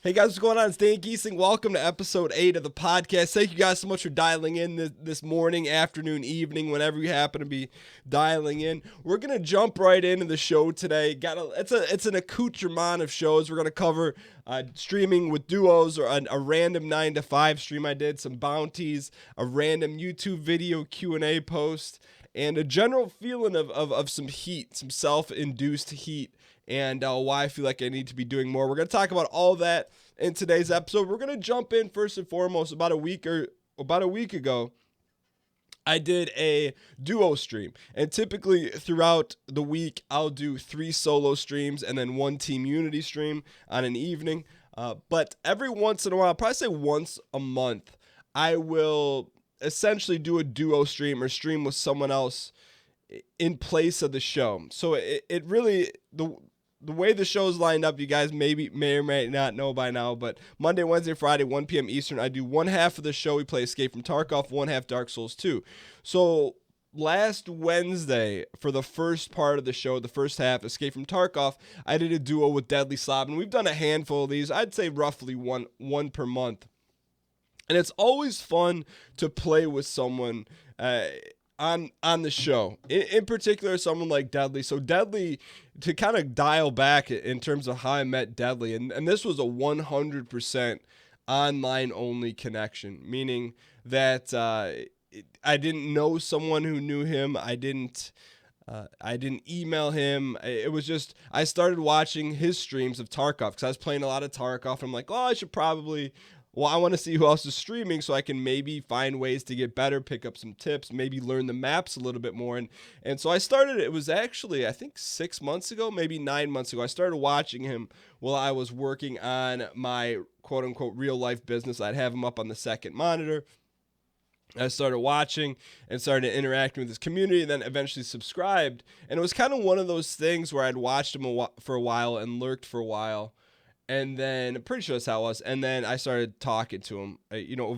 Hey guys, what's going on? It's Gheesling. Welcome to episode 8 of the podcast. Thank you guys so much for dialing in this morning, afternoon, evening, whenever you happen to be dialing in. We're gonna jump right into the show today. It's an accoutrement of shows. We're gonna cover streaming with duos, or a random 9 to 5 stream I did, some bounties, a random YouTube video Q&A post, and a general feeling of some heat, some self-induced heat, and why I feel like I need to be doing more. We're going to talk about all that in today's episode. We're going to jump in first and foremost. About a week ago, I did a duo stream, and typically throughout the week, I'll do 3 solo streams and then 1 team unity stream on an evening. But every once in a while, probably say once a month, I will essentially do a duo stream or stream with someone else in place of the show. So it really, the way the show's lined up, you guys may or may not know by now, but Monday, Wednesday, Friday, 1 p.m. Eastern, I do one half of the show. We play Escape from Tarkov, one half Dark Souls 2. So last Wednesday, for the first part of the show, the first half, Escape from Tarkov, I did a duo with DeadlySlob, and we've done a handful of these. I'd say roughly one per month. And it's always fun to play with someone on the show, in particular someone like Deadly. So Deadly, to kind of dial back in terms of how I met Deadly, and this was a 100% online only connection, meaning that I didn't know someone who knew him. I didn't email him. It was just, I started watching his streams of Tarkov because I was playing a lot of Tarkov. I'm like, I should probably, I want to see who else is streaming so I can maybe find ways to get better, pick up some tips, maybe learn the maps a little bit more. And so I started, it was actually, I think 6 months ago, maybe 9 months ago, I started watching him while I was working on my quote unquote real life business. I'd have him up on the second monitor. I started watching and started interacting with his community, and then eventually subscribed. And it was kind of one of those things where I'd watched him for a while and lurked for a while. And then, I'm pretty sure that's how it was. And then I started talking to him,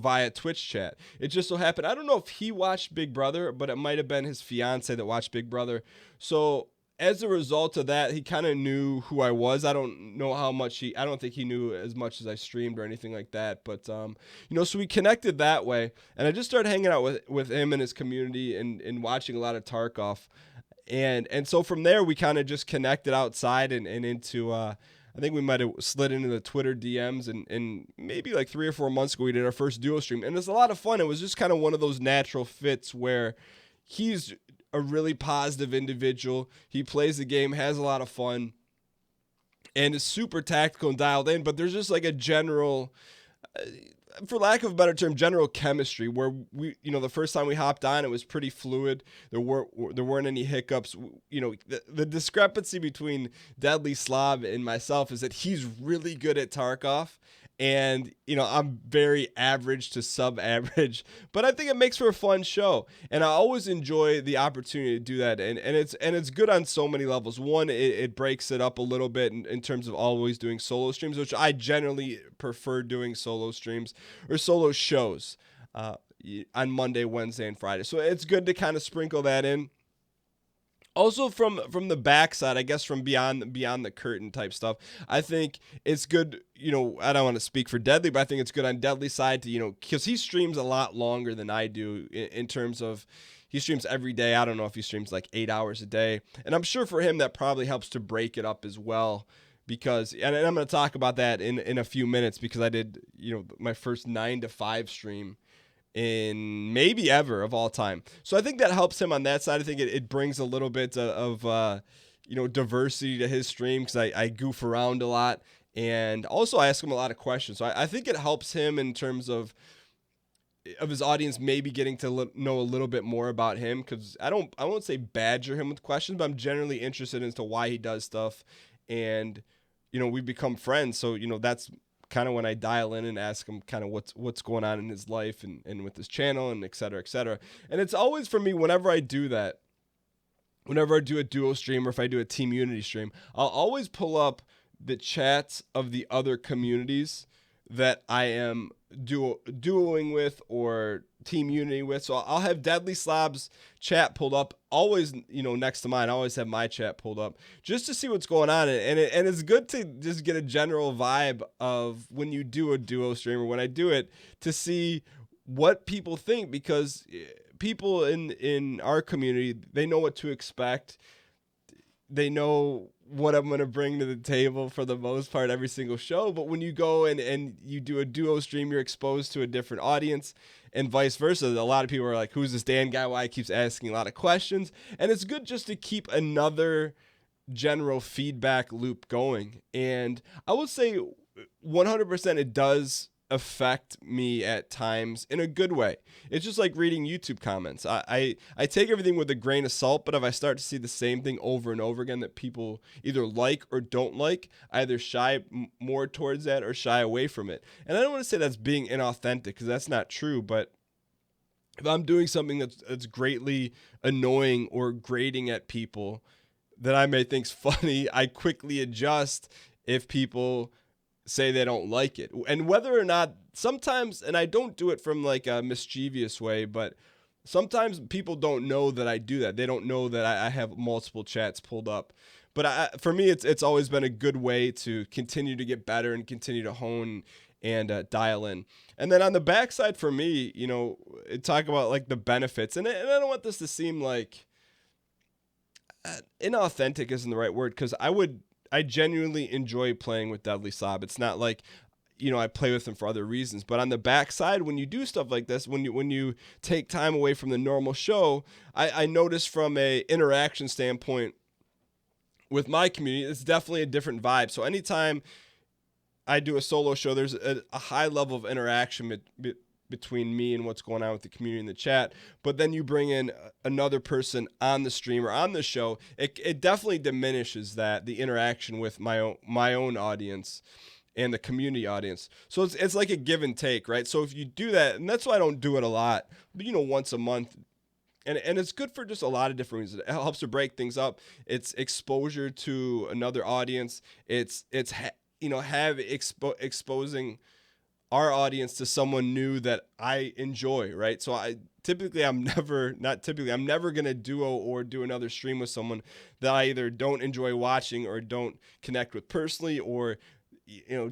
via Twitch chat. It just so happened, I don't know if he watched Big Brother, but it might have been his fiance that watched Big Brother. So as a result of that, he kind of knew who I was. I don't know how much I don't think he knew as much as I streamed or anything like that. But, so we connected that way. And I just started hanging out with him and his community and watching a lot of Tarkov. And so from there, we kind of just connected outside and into, I think we might have slid into the Twitter DMs, and maybe like 3 or 4 months ago, we did our first duo stream. And it was a lot of fun. It was just kind of one of those natural fits where he's a really positive individual. He plays the game, has a lot of fun, and is super tactical and dialed in. But there's just like a general, for lack of a better term, general chemistry where we, the first time we hopped on, it was pretty fluid. There weren't any hiccups. The discrepancy between DeadlySlob and myself is that he's really good at Tarkov, and I'm very average to sub-average. But I think it makes for a fun show, and I always enjoy the opportunity to do that. And it's good on so many levels. One, it breaks it up a little bit in terms of always doing solo streams, which I generally prefer doing solo streams or solo shows on Monday, Wednesday, and Friday. So it's good to kind of sprinkle that in. Also from the backside, I guess from beyond the curtain type stuff, I think it's good, I don't want to speak for Deadly, but I think it's good on Deadly's side to, because he streams a lot longer than I do in terms of, he streams every day. I don't know if he streams like 8 hours a day. And I'm sure for him that probably helps to break it up as well, because, and I'm going to talk about that in a few minutes, because I did, my first 9 to 5 stream in maybe ever of all time. So I think that helps him on that side. I think it brings a little bit of diversity to his stream, because I goof around a lot, and also I ask him a lot of questions. So I think it helps him in terms of his audience maybe getting to know a little bit more about him, because I won't say badger him with questions, but I'm generally interested as to why he does stuff, and we become friends. So that's kind of when I dial in and ask him kind of what's going on in his life and with his channel and et cetera, et cetera. And it's always, for me, whenever I do that, whenever I do a duo stream or if I do a team unity stream, I'll always pull up the chats of the other communities that I am duoing with or team unity with. So I'll have DeadlySlob's chat pulled up, always, next to mine. I always have my chat pulled up just to see what's going on. And it's good to just get a general vibe of when you do a duo stream, or when I do it, to see what people think, because people in our community, they know what to expect. They know what I'm going to bring to the table for the most part every single show. But when you go and you do a duo stream, you're exposed to a different audience, and vice versa. A lot of people are like, who's this Dan guy? Why he keeps asking a lot of questions? And it's good just to keep another general feedback loop going. And I would say 100% it does affect me at times in a good way. It's just like reading YouTube comments. I take everything with a grain of salt, but if I start to see the same thing over and over again that people either like or don't like, I either shy more towards that or shy away from it. And I don't want to say that's being inauthentic, because that's not true, but if I'm doing something that's greatly annoying or grating at people that I may think's funny, I quickly adjust if people say they don't like it. And whether or not, sometimes, and I don't do it from like a mischievous way, but sometimes people don't know that I do that. They don't know that I have multiple chats pulled up. But for me, it's always been a good way to continue to get better and continue to hone and dial in. And then on the backside for me, talk about like the benefits. And I don't want this to seem like inauthentic isn't the right word, because I genuinely enjoy playing with DeadlySlob. It's not like, I play with him for other reasons. But on the backside, when you do stuff like this, when you take time away from the normal show, I notice from a interaction standpoint with my community, it's definitely a different vibe. So anytime I do a solo show, there's a high level of interaction between me and what's going on with the community in the chat. But then you bring in another person on the stream or on the show, it definitely diminishes the interaction with my own audience and the community audience. So it's like a give and take, right? So if you do that, and that's why I don't do it a lot, but once a month, and it's good for just a lot of different reasons. It helps to break things up. It's exposure to another audience. It's exposing our audience to someone new that I enjoy, right? So I'm never going to duo or do another stream with someone that I either don't enjoy watching or don't connect with personally, or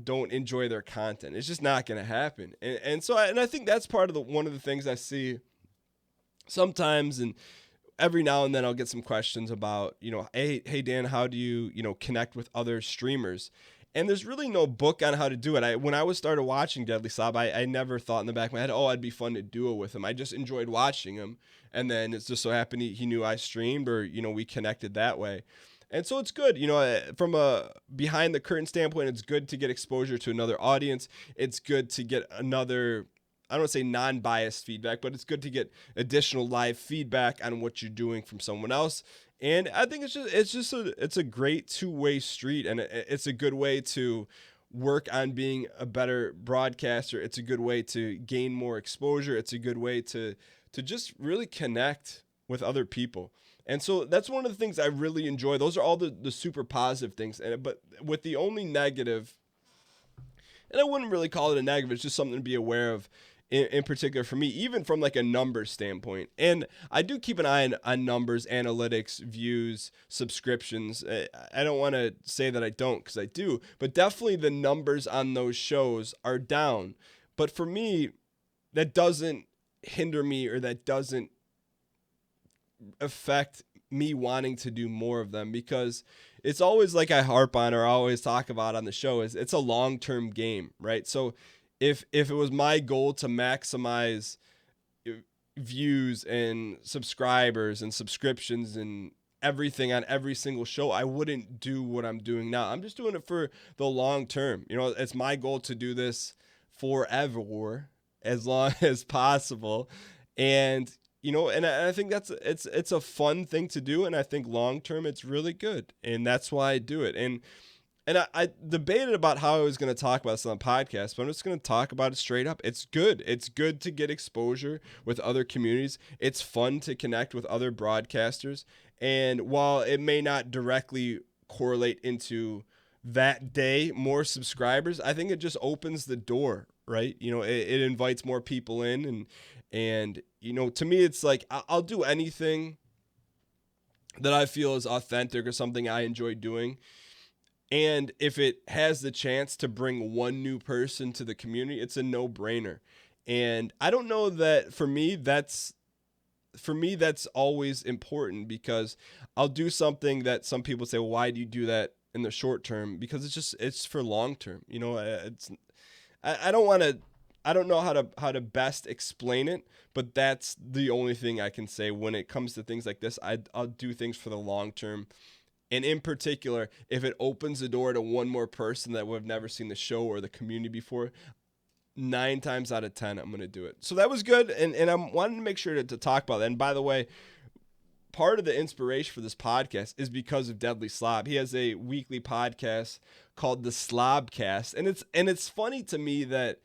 don't enjoy their content. It's just not going to happen. And so I think that's part of one of the things I see sometimes, and every now and then I'll get some questions about, hey Dan, how do you, connect with other streamers? And there's really no book on how to do it. When I started watching DeadlySlob, I never thought in the back of my head, it'd be fun to duo with him. I just enjoyed watching him. And then it's just so happened he knew I streamed, or, we connected that way. And so it's good, from a behind the curtain standpoint, it's good to get exposure to another audience. It's good to get another, I don't want to say non-biased feedback, but it's good to get additional live feedback on what you're doing from someone else. And I think it's a great two-way street, and it's a good way to work on being a better broadcaster. It's a good way to gain more exposure. It's a good way to just really connect with other people. And so that's one of the things I really enjoy. Those are all the super positive things. But with the only negative, and I wouldn't really call it a negative, it's just something to be aware of in particular for me, even from like a numbers standpoint. And I do keep an eye on numbers, analytics, views, subscriptions. I don't want to say that I don't, because I do, but definitely the numbers on those shows are down. But for me, that doesn't hinder me, or that doesn't affect me wanting to do more of them, because it's always like I harp on, or I always talk about on the show, is it's a long-term game, right? So if it was my goal to maximize views and subscribers and subscriptions and everything on every single show, I wouldn't do what I'm doing now. I'm just doing it for the long term. It's my goal to do this forever, as long as possible. And and I think it's a fun thing to do, and I think long term it's really good, and that's why I do it. And I debated about how I was going to talk about this on the podcast, but I'm just going to talk about it straight up. It's good. It's good to get exposure with other communities. It's fun to connect with other broadcasters. And while it may not directly correlate into that day more subscribers, I think it just opens the door, right? It invites more people in, and to me, it's like I'll do anything that I feel is authentic or something I enjoy doing. And if it has the chance to bring one new person to the community, it's a no-brainer. And I don't know that that's always important, because I'll do something that some people say, well, why do you do that in the short term? Because it's for long term. I don't want to, I don't know how to best explain it, but that's the only thing I can say when it comes to things like this. I'll do things for the long term. And in particular, if it opens the door to one more person that would have never seen the show or the community before, 9 times out of 10, I'm going to do it. So that was good. And I wanted to make sure to talk about that. And by the way, part of the inspiration for this podcast is because of DeadlySlob. He has a weekly podcast called the Slobcast. And it's funny to me that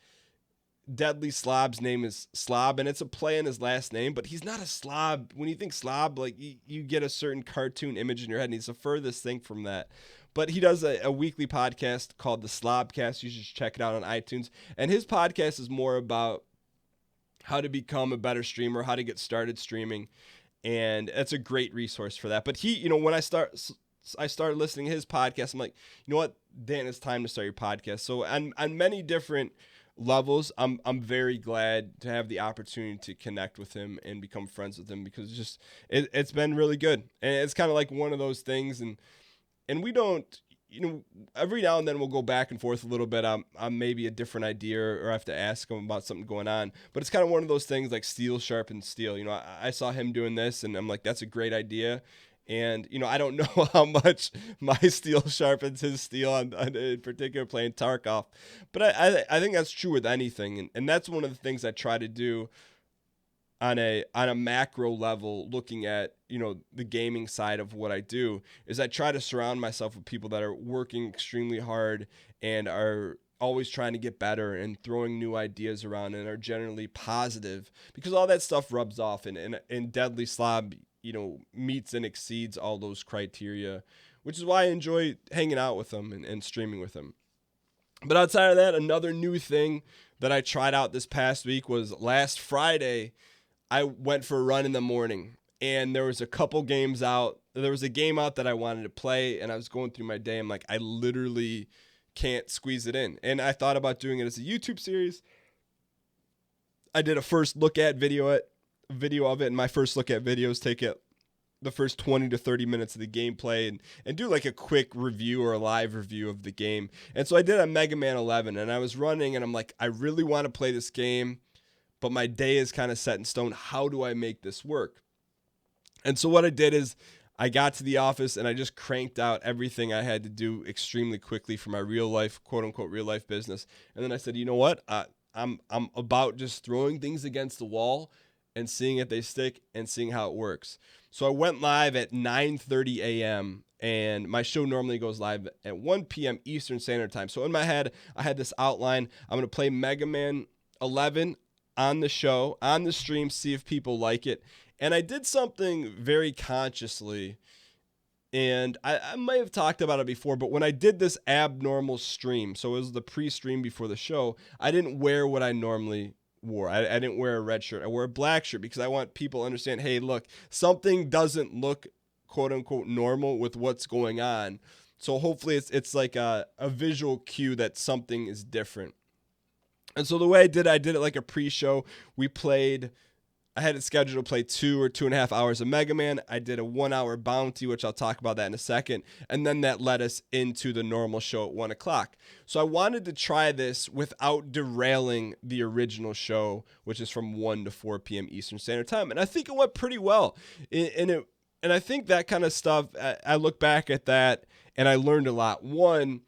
DeadlySlob's name is Slob, and it's a play on his last name, but he's not a slob. When you think slob, like you get a certain cartoon image in your head, and he's the furthest thing from that. But he does a weekly podcast called the Slobcast. You should check it out on iTunes. And his podcast is more about how to become a better streamer, how to get started streaming, and it's a great resource for that. But he, when I started listening to his podcast, I'm like, you know what, Dan, it's time to start your podcast. So on many different levels, I'm very glad to have the opportunity to connect with him and become friends with him, because it's been really good. And it's kind of like one of those things, and we don't, every now and then we'll go back and forth a little bit on maybe a different idea, or I have to ask him about something going on. But it's kind of one of those things like steel sharpens steel. I saw him doing this, and I'm like, that's a great idea. And, I don't know how much my steel sharpens his steel, in particular playing Tarkov. But I think that's true with anything. And that's one of the things I try to do on a macro level, looking at, the gaming side of what I do, is I try to surround myself with people that are working extremely hard and are always trying to get better and throwing new ideas around and are generally positive, because all that stuff rubs off. And DeadlySlob, meets and exceeds all those criteria, which is why I enjoy hanging out with them and streaming with them. But outside of that, another new thing that I tried out this past week was last Friday, I went for a run in the morning, and there was a couple games out. There was a game out that I wanted to play, and I was going through my day. I'm like, I literally can't squeeze it in. And I thought about doing it as a YouTube series. I did a first look at video of it, and my first look at videos take it the first 20 to 30 minutes of the gameplay and do like a quick review or a live review of the game. And so I did a Mega Man 11, and I was running, and I'm like, I really want to play this game, but my day is kind of set in stone. How do I make this work? And so what I did is I got to the office, and I just cranked out everything I had to do extremely quickly for my real life, quote unquote, real life business. And then I said, you know what? I'm about just throwing things against the wall and seeing if they stick and seeing how it works. So I went live at 9:30 a.m. and my show normally goes live at 1 p.m. Eastern Standard Time. So in my head, I had this outline. I'm going to play Mega Man 11 on the show, on the stream, see if people like it. And I did something very consciously, and I might have talked about it before, but when I did this abnormal stream, so it was the pre-stream before the show, I didn't wear what I normally wore. I didn't wear a red shirt. I wore a black shirt because I want people to understand, hey, look, something doesn't look quote unquote normal with what's going on. So hopefully it's like a visual cue that something is different. And so the way I did it like a pre-show. I had it scheduled to play 2 or 2.5 hours of Mega Man. I did a 1 hour bounty, which I'll talk about that in a second. And then that led us into the normal show at 1 o'clock. So I wanted to try this without derailing the original show, which is from 1 to 4 p.m. Eastern Standard Time. And I think it went pretty well. And I think that kind of stuff, I look back at that and I learned a lot. One,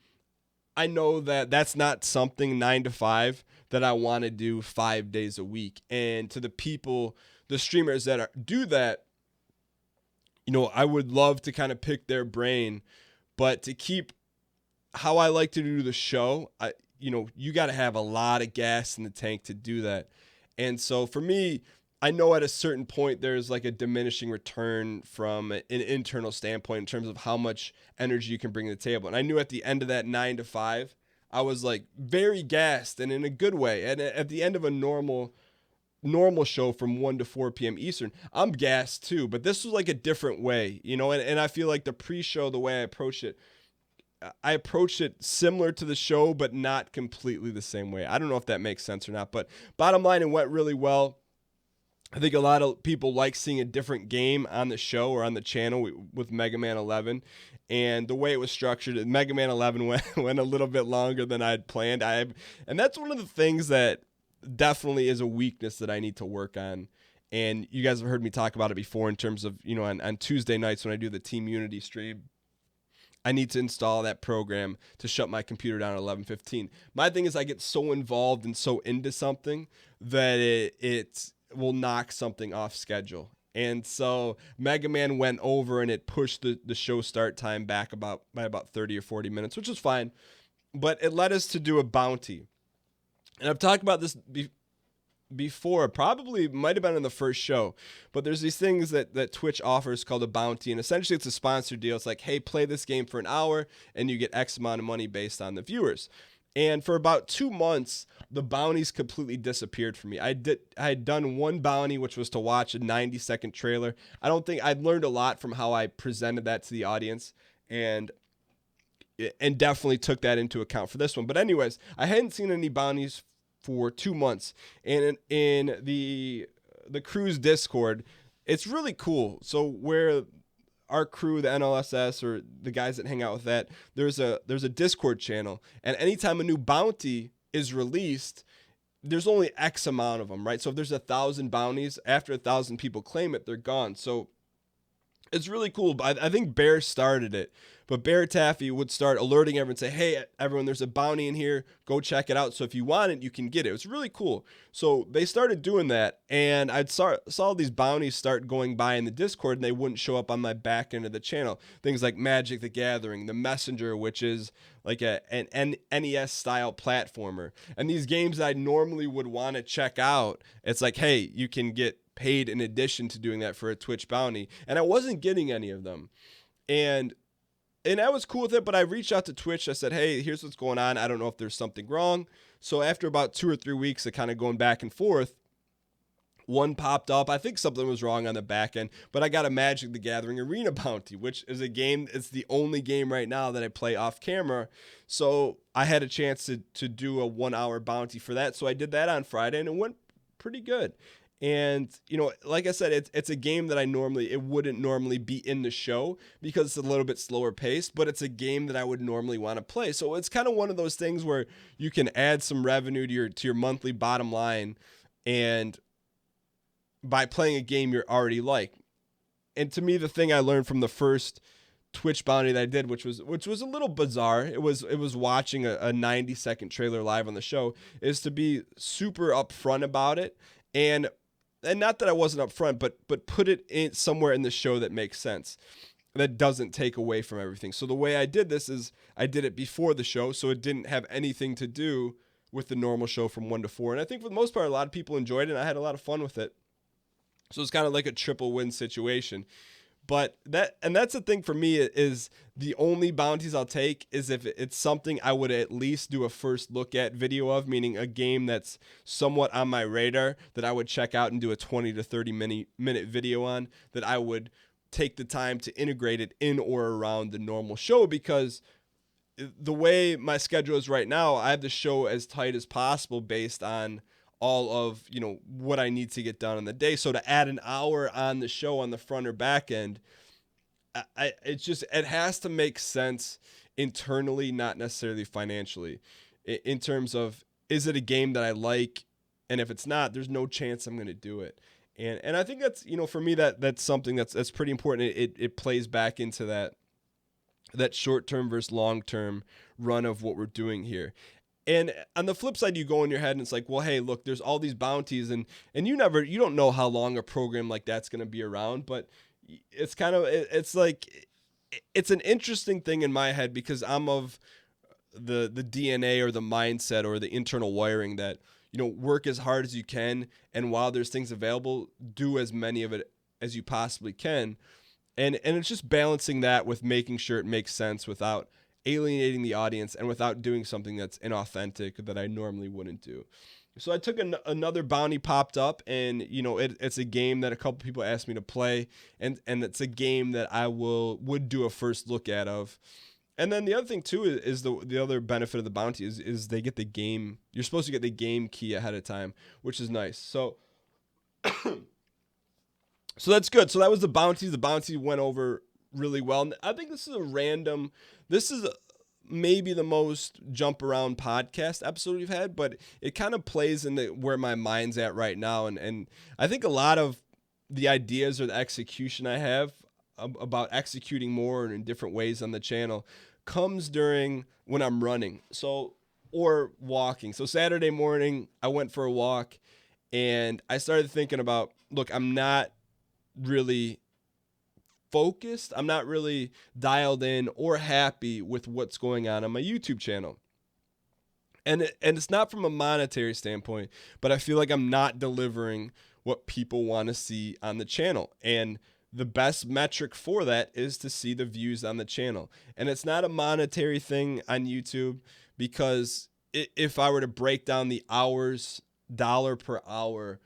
I know that that's not something 9 to 5 that I want to do 5 days a week. And to the people, the streamers that do that, I would love to kind of pick their brain, but to keep how I like to do the show, you got to have a lot of gas in the tank to do that. And so for me, I know at a certain point there's like a diminishing return from an internal standpoint in terms of how much energy you can bring to the table. And I knew at the end of that 9 to 5, I was like very gassed and in a good way. And at the end of a normal show from 1 to 4 p.m. Eastern, I'm gassed too. But this was like a different way, you know, and I feel like the pre-show, the way I approached it similar to the show, but not completely the same way. I don't know if that makes sense or not, but bottom line, it went really well. I think a lot of people like seeing a different game on the show or on the channel with Mega Man 11. And the way it was structured, Mega Man 11 went a little bit longer than I'd planned. And that's one of the things that definitely is a weakness that I need to work on. And you guys have heard me talk about it before in terms of, you know, on Tuesday nights when I do the Team Unity stream, I need to install that program to shut my computer down at 11:15. My thing is I get so involved and so into something that it will knock something off schedule. And so Mega Man went over and it pushed the show start time back by about 30 or 40 minutes, which is fine. But it led us to do a bounty. And I've talked about this before, probably might have been in the first show, but there's these things that Twitch offers called a bounty, and essentially it's a sponsored deal. It's like, hey, play this game for an hour and you get X amount of money based on the viewers. And for about 2 months, the bounties completely disappeared for me. I had done one bounty, which was to watch a 90-second trailer. I don't think I'd learned a lot from how I presented that to the audience, and definitely took that into account for this one. But anyways, I hadn't seen any bounties for 2 months, and in the crew's Discord, it's really cool. So where our crew, the NLSS, or the guys that hang out with that, there's a Discord channel, and anytime a new bounty is released, there's only X amount of them, right? So if there's 1,000 bounties, after 1,000 people claim it, they're gone. So it's really cool. But I think Bear started it. But Bear Taffy would start alerting everyone and say, hey, everyone, there's a bounty in here. Go check it out. So if you want it, you can get it. It was really cool. So they started doing that. And I saw these bounties start going by in the Discord, and they wouldn't show up on my back end of the channel. Things like Magic the Gathering, The Messenger, which is like an NES-style platformer. And these games that I normally would want to check out, it's like, hey, you can get paid in addition to doing that for a Twitch bounty. And I wasn't getting any of them. And I was cool with it, but I reached out to Twitch. I said, hey, here's what's going on. I don't know if there's something wrong. So after about 2 or 3 weeks of kind of going back and forth, one popped up. I think something was wrong on the back end, but I got a Magic the Gathering Arena bounty, which is a game. It's the only game right now that I play off camera. So I had a chance to do a 1 hour bounty for that. So I did that on Friday, and it went pretty good. And, you know, like I said, it's a game that it wouldn't normally be in the show because it's a little bit slower paced, but it's a game that I would normally want to play. So it's kind of one of those things where you can add some revenue to your monthly bottom line, and by playing a game you're already like. And to me, the thing I learned from the first Twitch bounty that I did, which was a little bizarre, it was watching a 90-second trailer live on the show, is to be super upfront about it. And not that I wasn't upfront, but put it in somewhere in the show that makes sense, that doesn't take away from everything. So the way I did this is I did it before the show, so it didn't have anything to do with the normal show from 1 to 4. And I think for the most part, a lot of people enjoyed it, and I had a lot of fun with it. So it's kind of like a triple win situation. But that's the thing for me, is the only bounties I'll take is if it's something I would at least do a first look at video of, meaning a game that's somewhat on my radar that I would check out and do a 20 to 30 minute video on, that I would take the time to integrate it in or around the normal show. Because the way my schedule is right now, I have the show as tight as possible based on all of, you know, what I need to get done in the day. So to add an hour on the show on the front or back end, it has to make sense internally, not necessarily financially, in terms of, is it a game that I like? And if it's not, there's no chance I'm going to do it. And I think that's, you know, for me, that's something that's pretty important. It plays back into that short-term versus long-term run of what we're doing here. And on the flip side, you go in your head and it's like, well, hey, look, there's all these bounties, and you don't know how long a program like that's going to be around, but it's an interesting thing in my head, because I'm of the DNA or the mindset or the internal wiring that, work as hard as you can. And while there's things available, do as many of it as you possibly can. And it's just balancing that with making sure it makes sense without alienating the audience and without doing something that's inauthentic that I normally wouldn't do. So I took another bounty popped up, and it's a game that a couple people asked me to play, and it's a game that I would do a first look at of. And then the other thing too is the other benefit of the bounty is they get the game. You're supposed to get the game key ahead of time, which is nice. So so that's good. So that was the bounties. The bounty went over really well. And I think this is maybe the most jump around podcast episode we've had, but it kind of plays into where my mind's at right now. And I think a lot of the ideas or the execution I have about executing more and in different ways on the channel comes during when I'm running. Or walking. So Saturday morning, I went for a walk and I started thinking about, look, I'm not really focused. I'm not really dialed in or happy with what's going on my YouTube channel. And it's not from a monetary standpoint, but I feel like I'm not delivering what people want to see on the channel. And the best metric for that is to see the views on the channel. And it's not a monetary thing on YouTube, because if I were to break down the hours, dollar per hour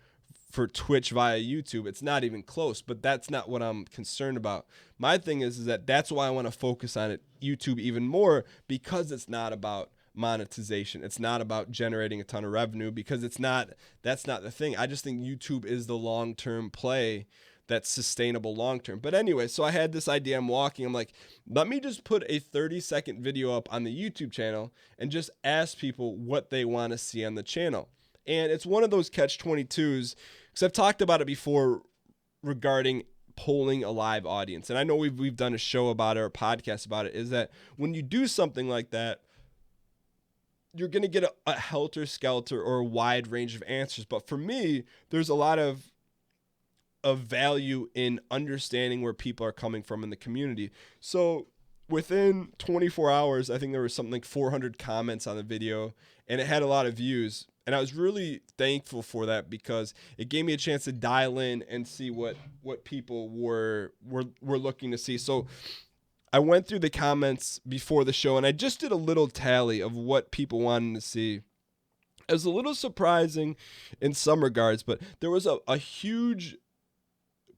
for Twitch via YouTube, it's not even close, but that's not what I'm concerned about. My thing is that's why I want to focus on it, YouTube, even more, because it's not about monetization. It's not about generating a ton of revenue, because that's not the thing. I just think YouTube is the long-term play that's sustainable long-term. But anyway, so I had this idea. I'm walking. I'm like, let me just put a 30-second video up on the YouTube channel and just ask people what they want to see on the channel. And it's one of those catch-22s, because I've talked about it before regarding polling a live audience. And I know we've done a show about it or a podcast about it, is that when you do something like that, you're going to get a helter-skelter or a wide range of answers. But for me, there's a lot of value in understanding where people are coming from in the community. So within 24 hours, I think there was something like 400 comments on the video, and it had a lot of views. And I was really thankful for that, because it gave me a chance to dial in and see what people were looking to see. So I went through the comments before the show, and I just did a little tally of what people wanted to see. It was a little surprising in some regards, but there was a huge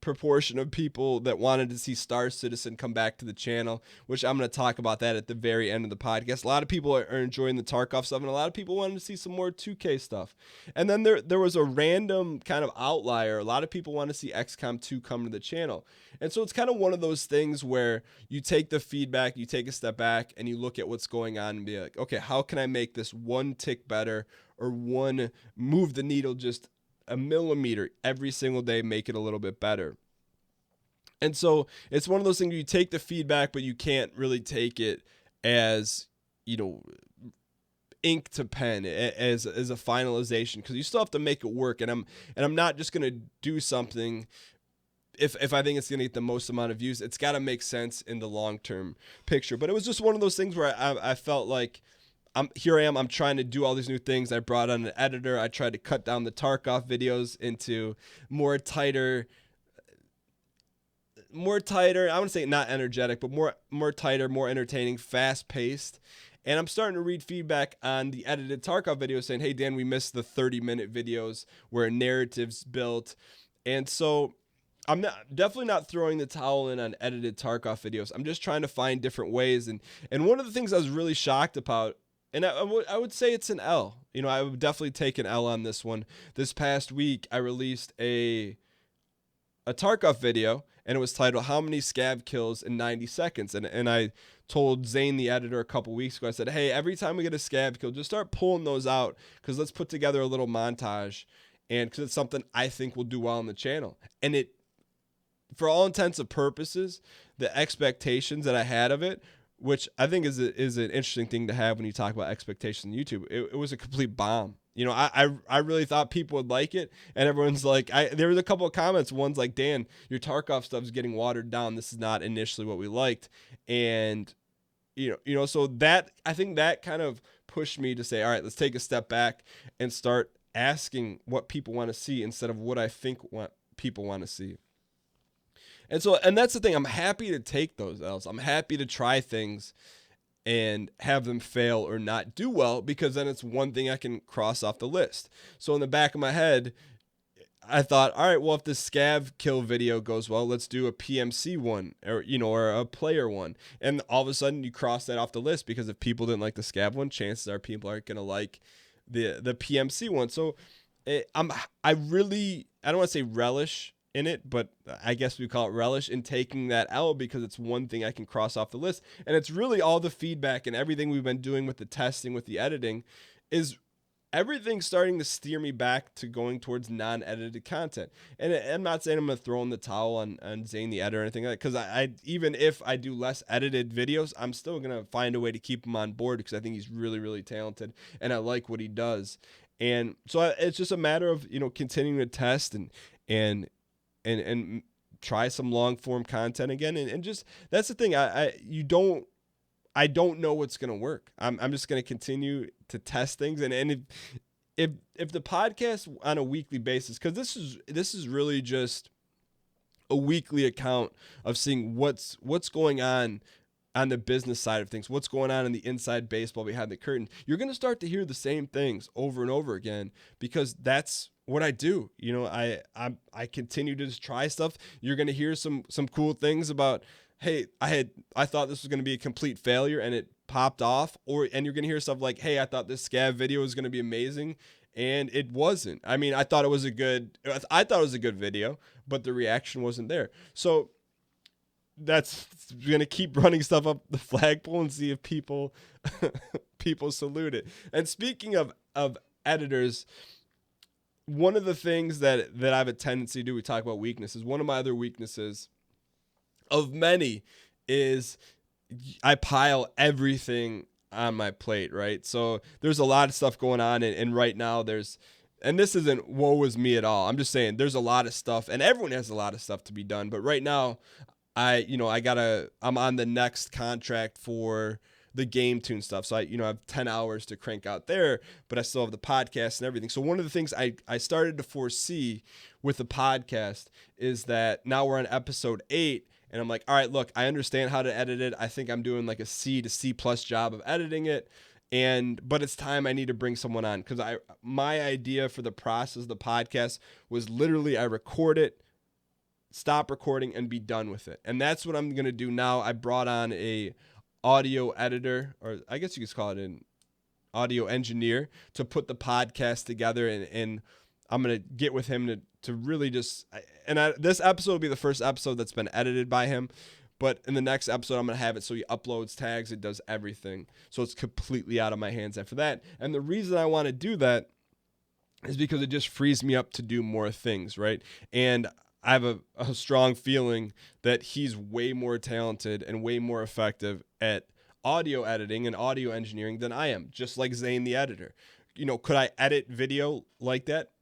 proportion of people that wanted to see Star Citizen come back to the channel, which I'm going to talk about that at the very end of the podcast. A lot of people are enjoying the Tarkov stuff, and a lot of people wanted to see some more 2K stuff. And then there was a random kind of outlier. A lot of people want to see XCOM 2 come to the channel. And so it's kind of one of those things where you take the feedback, you take a step back, and you look at what's going on and be like, okay, how can I make this one tick better, or one move the needle just a millimeter every single day, make it a little bit better. And so it's one of those things where you take the feedback, but you can't really take it as, ink to pen, as a finalization, because you still have to make it work. And I'm not just going to do something if I think it's going to get the most amount of views. It's got to make sense in the long-term picture. But it was just one of those things where I felt like, I'm trying to do all these new things. I brought on an editor. I tried to cut down the Tarkov videos into more tighter, I wouldn't say not energetic, but more tighter, more entertaining, fast-paced. And I'm starting to read feedback on the edited Tarkov videos saying, hey, Dan, we missed the 30-minute videos where a narrative's built. And so I'm definitely not throwing the towel in on edited Tarkov videos. I'm just trying to find different ways. And one of the things I was really shocked about, and I would say it's an L. I would definitely take an L on this one. This past week, I released a Tarkov video, and it was titled, How Many Scab Kills in 90 Seconds? And I told Zane, the editor, a couple weeks ago, I said, hey, every time we get a scab kill, just start pulling those out, because let's put together a little montage, and because it's something I think will do well on the channel. And it, for all intents and purposes, the expectations that I had of it, which I think is an interesting thing to have when you talk about expectations on YouTube, it was a complete bomb. I really thought people would like it, and everyone's like, there was a couple of comments. One's like, Dan, your Tarkov stuff is getting watered down. This is not initially what we liked. And, so that, I think that kind of pushed me to say, all right, let's take a step back and start asking what people want to see instead of what I think people want to see. And that's the thing. I'm happy to take those L's. I'm happy to try things and have them fail or not do well, because then it's one thing I can cross off the list. So in the back of my head, I thought, all right, well, if the scav kill video goes well, let's do a PMC one, or a player one. And all of a sudden you cross that off the list, because if people didn't like the scav one, chances are people aren't going to like the PMC one. So I don't want to say relish in it, but I guess we call it relish in taking that L, because it's one thing I can cross off the list. And it's really all the feedback and everything we've been doing with the testing, with the editing, is everything's starting to steer me back to going towards non-edited content. And I'm not saying I'm going to throw in the towel on Zane the editor or anything like that, because I even if I do less edited videos, I'm still going to find a way to keep him on board, because I think he's really, really talented and I like what he does. And so it's just a matter of, continuing to test and try some long form content again. And just, that's the thing. I don't know what's going to work. I'm just going to continue to test things. And if the podcast on a weekly basis, cause this is really just a weekly account of seeing what's going on the business side of things, what's going on in the inside baseball behind the curtain, you're going to start to hear the same things over and over again, because that's what I do. I continue to just try stuff. You're going to hear some cool things about, hey, I thought this was going to be a complete failure and it popped off, and you're going to hear stuff like, hey, I thought this scav video was going to be amazing and it wasn't. I mean, I thought it was a good video, but the reaction wasn't there. So that's going to keep running stuff up the flagpole and see if people salute it. And speaking of editors, one of the things that I have a tendency to do, we talk about weaknesses. One of my other weaknesses of many is I pile everything on my plate, right? So there's a lot of stuff going on, and right now and this isn't woe is me at all. I'm just saying there's a lot of stuff, and everyone has a lot of stuff to be done. But right now, I'm on the next contract for the game tune stuff. So I have 10 hours to crank out there, but I still have the podcast and everything. So one of the things I started to foresee with the podcast is that now we're on episode 8, and I'm like, all right, look, I understand how to edit it. I think I'm doing like a C to C+ job of editing it. But it's time I need to bring someone on, because my idea for the process of the podcast was literally I record it, stop recording, and be done with it. And that's what I'm going to do now. I brought on a audio editor, or I guess you could call it an audio engineer, to put the podcast together, and I'm going to get with him to really just, this episode will be the first episode that's been edited by him, but in the next episode, I'm going to have it so he uploads tags, it does everything. So it's completely out of my hands after that. And the reason I want to do that is because it just frees me up to do more things, right? And I have a strong feeling that he's way more talented and way more effective at audio editing and audio engineering than I am, just like Zane the editor. Could I edit video like that?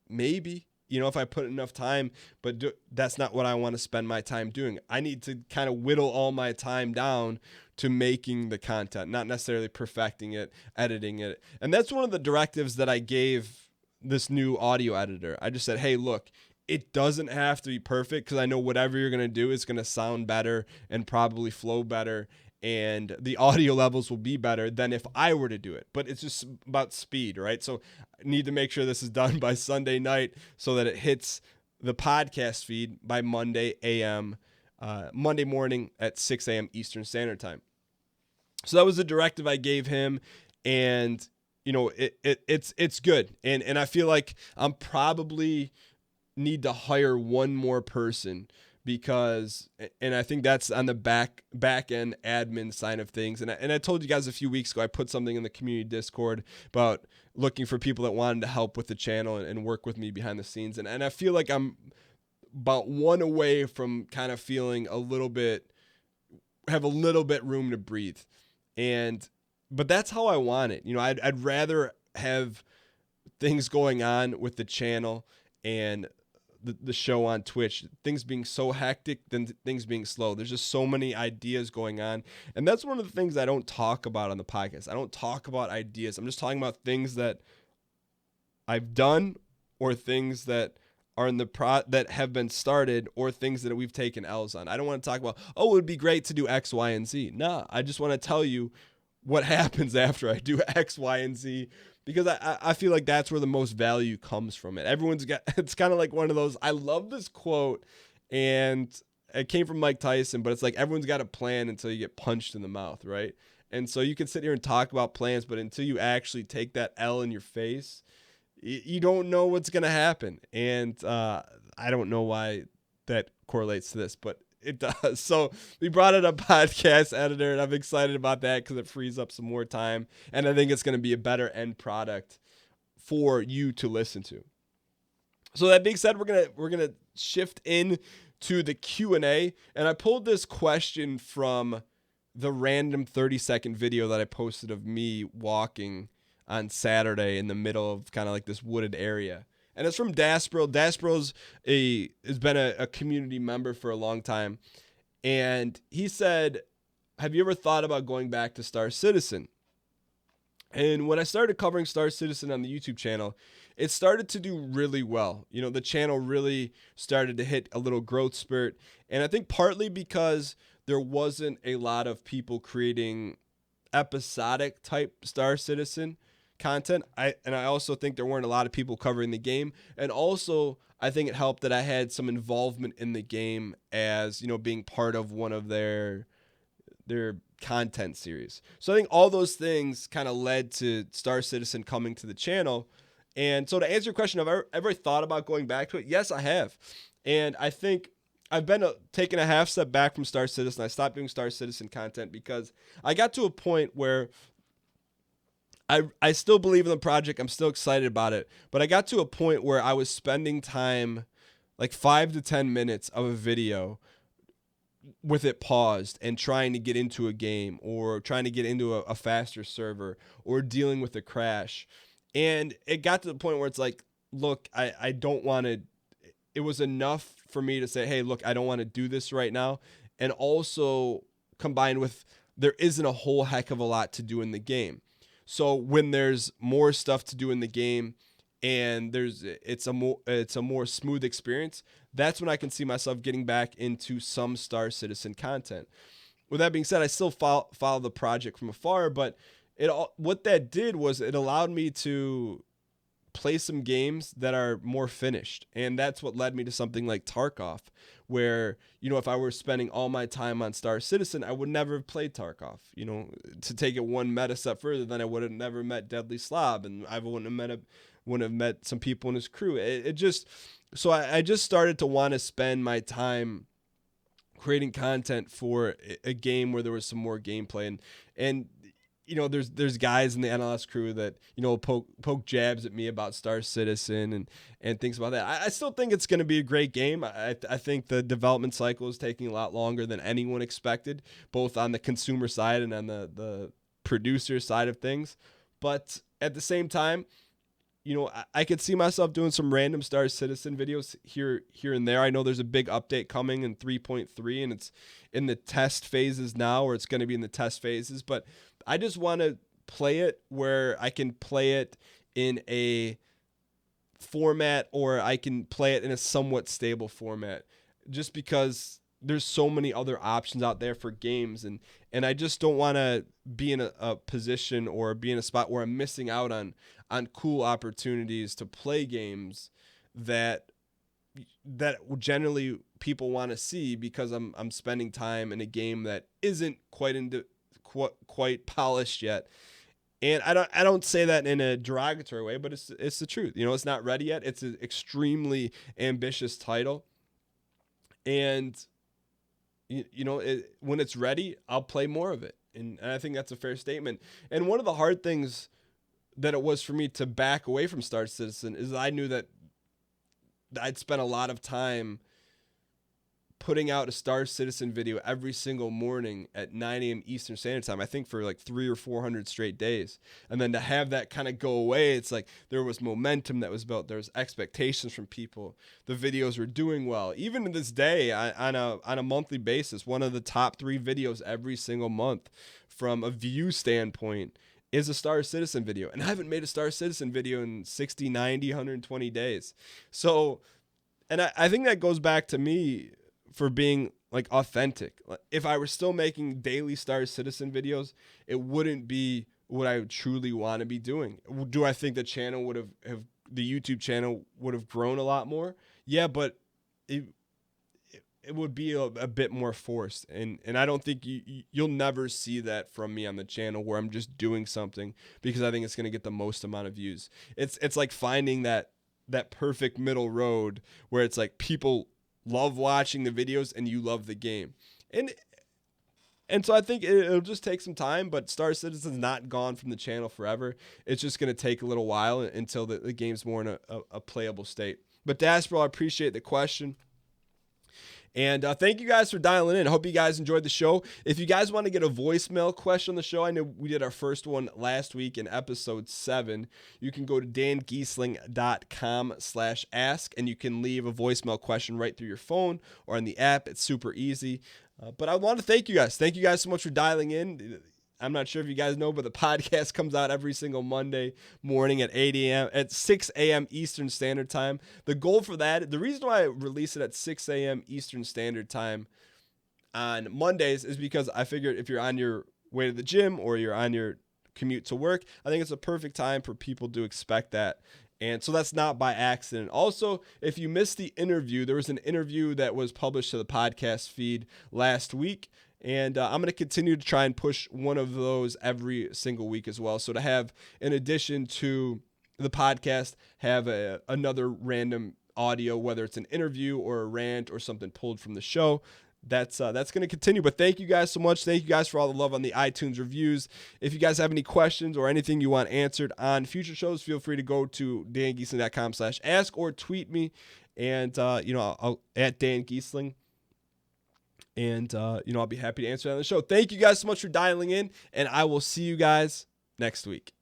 Maybe, if I put enough time, but that's not what I want to spend my time doing. I need to kind of whittle all my time down to making the content, not necessarily perfecting it, editing it. And that's one of the directives that I gave this new audio editor. I just said, hey, look, it doesn't have to be perfect, because I know whatever you're going to do is going to sound better and probably flow better, and the audio levels will be better than if I were to do it. But it's just about speed, right? So I need to make sure this is done by Sunday night so that it hits the podcast feed by Monday morning at 6 a.m. Eastern Standard Time. So that was the directive I gave him, and it's good. And I feel like I'm probably need to hire one more person, because, and I think that's on the back end admin side of things. And I told you guys a few weeks ago, I put something in the community Discord about looking for people that wanted to help with the channel and work with me behind the scenes. And I feel like I'm about one away from kind of feeling have a little bit room to breathe. But that's how I want it. I'd rather have things going on with the channel and the show on Twitch, things being so hectic than things being slow. There's just so many ideas going on. And that's one of the things I don't talk about on the podcast. I don't talk about ideas. I'm just talking about things that I've done, or things that are in the that have been started, or things that we've taken L's on. I don't want to talk about, oh, it would be great to do X, Y, and Z. Nah, I just want to tell you what happens after I do X, Y, and Z, because I feel like that's where the most value comes from it. Everyone's got, it's kind of like one of those, I love this quote, and it came from Mike Tyson, but it's like everyone's got a plan until you get punched in the mouth, right? And so you can sit here and talk about plans, but until you actually take that L in your face, you don't know what's going to happen. And I don't know why that correlates to this, but it does. So we brought in a podcast editor, and I'm excited about that because it frees up some more time. And I think it's going to be a better end product for you to listen to. So that being said, we're gonna shift in to the Q&A. And I pulled this question from the random 30-second video that I posted of me walking on Saturday in the middle of kind of like this wooded area. And it's from Dasbro. Dasbro's has been a community member for a long time. And he said, have you ever thought about going back to Star Citizen? And when I started covering Star Citizen on the YouTube channel, it started to do really well. You know, the channel really started to hit a little growth spurt. And I think partly because there wasn't a lot of people creating episodic type Star Citizen content. I also think there weren't a lot of people covering the game. And also, I think it helped that I had some involvement in the game as, you know, being part of one of their content series. So I think all those things kind of led to Star Citizen coming to the channel. And so to answer your question, have I ever thought about going back to it? Yes, I have. And I think I've been taking a half step back from Star Citizen. I stopped doing Star Citizen content because I got to a point where I still believe in the project. I'm still excited about it. But I got to a point where I was spending time, like 5 to 10 minutes of a video with it paused and trying to get into a game or trying to get into a faster server or dealing with a crash. And it got to the point where it's like, look, I don't want to, it was enough for me to say, hey, look, I don't want to do this right now. And also combined with, there isn't a whole heck of a lot to do in the game. So when there's more stuff to do in the game and it's a more smooth experience, that's when I can see myself getting back into some Star Citizen content. With that being said, I still follow the project from afar, but what that did was it allowed me to play some games that are more finished. And that's what led me to something like Tarkov, where, you know, if I were spending all my time on Star Citizen, I would never have played Tarkov. You know, to take it one meta step further, then I would have never met DeadlySlob, and I wouldn't have met some people in his crew. So I just started to want to spend my time creating content for a game where there was some more gameplay. And you know, there's guys in the NLS crew that, you know, poke jabs at me about Star Citizen and things about that. I still think it's going to be a great game. I think the development cycle is taking a lot longer than anyone expected, both on the consumer side and on the producer side of things. But at the same time, you know, I could see myself doing some random Star Citizen videos here and there. I know there's a big update coming in 3.3, and it's in the test phases now, or it's going to be in the test phases. But I just want to play it where I can play it in a format, or I can play it in a somewhat stable format, just because there's so many other options out there for games. And I just don't want to be in a position or be in a spot where I'm missing out on cool opportunities to play games that generally people want to see, because I'm spending time in a game that isn't quite polished yet. And I don't say that in a derogatory way, but it's the truth. You know, it's not ready yet. It's an extremely ambitious title, and you know, when it's ready, I'll play more of it. And I think that's a fair statement. And one of the hard things that it was for me to back away from Star Citizen is I knew that I'd spent a lot of time putting out a Star Citizen video every single morning at 9 a.m. Eastern Standard Time, I think for like 300 or 400 straight days. And then to have that kind of go away, it's like there was momentum that was built. There was expectations from people. The videos were doing well. Even to this day, on a monthly basis, one of the top 3 videos every single month from a view standpoint is a Star Citizen video. And I haven't made a Star Citizen video in 60, 90, 120 days. So, and I think that goes back to me for being like authentic. If I were still making daily Star Citizen videos, it wouldn't be what I truly want to be doing. Do I think the channel would have the YouTube channel would have grown a lot more? Yeah, but it would be a bit more forced, and I don't think you'll never see that from me on the channel where I'm just doing something because I think it's going to get the most amount of views. It's like finding that perfect middle road where it's like people love watching the videos and you love the game. And so I think it'll just take some time, but Star Citizen's not gone from the channel forever. It's just going to take a little while until the game's more in a playable state. But Daspero, I appreciate the question. And thank you guys for dialing in. I hope you guys enjoyed the show. If you guys want to get a voicemail question on the show, I know we did our first one last week in episode 7. You can go to dangheesling.com/ask, and you can leave a voicemail question right through your phone or on the app. It's super easy. But I want to thank you guys. Thank you guys so much for dialing in. I'm not sure if you guys know, but the podcast comes out every single Monday morning at 6 a.m. Eastern Standard Time. The goal for that, the reason why I release it at 6 a.m. Eastern Standard Time on Mondays is because I figured if you're on your way to the gym or you're on your commute to work, I think it's a perfect time for people to expect that. And so that's not by accident. Also, if you missed the interview, there was an interview that was published to the podcast feed last week. And I'm going to continue to try and push one of those every single week as well. So to have, in addition to the podcast, have another random audio, whether it's an interview or a rant or something pulled from the show, that's going to continue. But thank you guys so much. Thank you guys for all the love on the iTunes reviews. If you guys have any questions or anything you want answered on future shows, feel free to go to dangheesling.com/ask or tweet me. And, I'll at Dan Gheesling. And, I'll be happy to answer that on the show. Thank you guys so much for dialing in, and I will see you guys next week.